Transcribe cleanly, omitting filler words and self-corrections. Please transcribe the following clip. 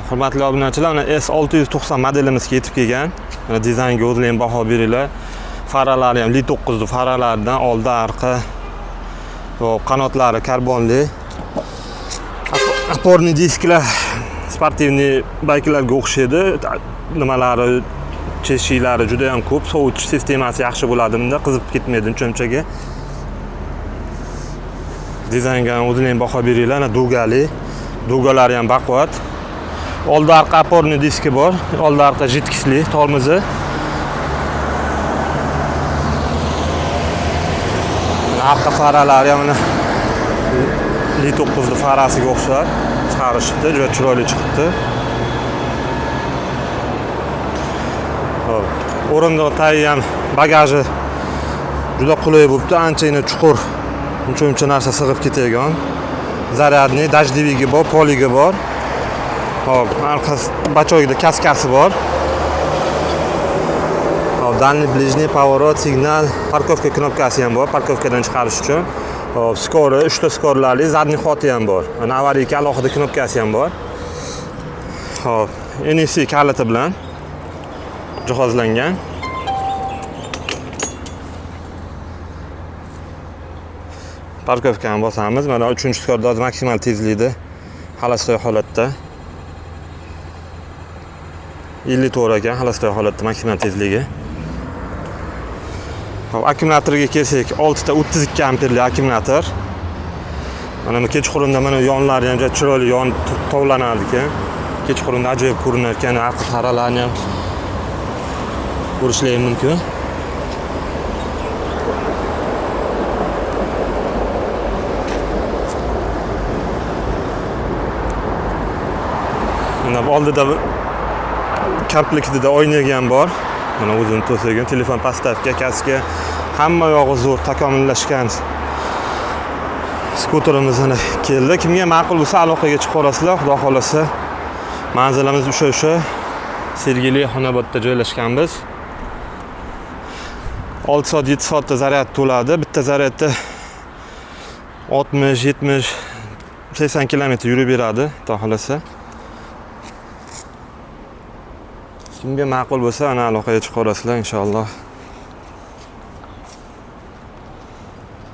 Hurmatli obunachilar, mana S690 modelimizga yetib kelgan. Mana dizaynga o'zlaring baho beringlar. Faralari ham Li9 faralaridan oldi, arqa, qanotlari karbonli. Oporniy disklar sportivniy bayklarga o'xshaydi. Nimalari, cheshiklari juda ham ko'p. Sovutish sistemasi yaxshi bo'ladi bunda, qizib ketmaydi cho'mchaga. Dizaynga o'zlaring baho beringlar. Dugali, dugalari ham baquvvat. Oldi arqa oporniy diski bor, oldi arqa jidkisli tormozi. Arqa faralari ham mana Li9 farasiga o'xshar, chiqarishibdi, juda chiroyli chiqibdi. O'rindiq tayi ham, bagaji juda qulay bo'libdi, anchagina chuqur. Uncha narsa sig'ib ketadigan. Zaryadniy, dajdivigi bor, poliga bor. Hop, arqa bachoyida kaskasi bor. Hop, dальний, ближний, поворот, signal, parkovka knopkasi ham bor, parkovkadan chiqarish uchun. Hop, skori, 3 ta skorlarli, zadniy xoti ham bor. Mana avariyga alohida knopkasi ham bor. Hop, NFC kaliti bilan jihozlangan. Parkovkani bosamiz. Mana 3-skorda maksimal tezlikda xalostoy holatda. 54 ekan xalostoy holatda maksimal tezligi. Hop, akkumulyatorga kelsak, 6 ta 32 amperli akkumulyator. Mana bu kechqurunda mana yonlari ham juda chiroyli yon tovlanadi ekan. Kechqurunda ajoyib ko'rinar ekan, arqa faralarini ham ko'rishlari mumkin. Mana oldida komplektida oynaga ham bor. Mana o'zini to'slagan telefon pastavka, kaska, hamma yog'i zo'r takomillashgan skuterimiz mana keldi. Kimga ma'qul bo'lsa aloqaga chiqib olasizlar, xudo xolasa. Manzilimiz o'sha Sergeli Xonobodda joylashganmiz. 6 soat, 7 soatda zaryad to'ladi. Bitta zaryadda 60, 70, 80 kilometr yurib beradi, xudo xolasa. Kimga ma'qul bo'lsa, ana aloqaga chiqib olasizlar inshaalloh.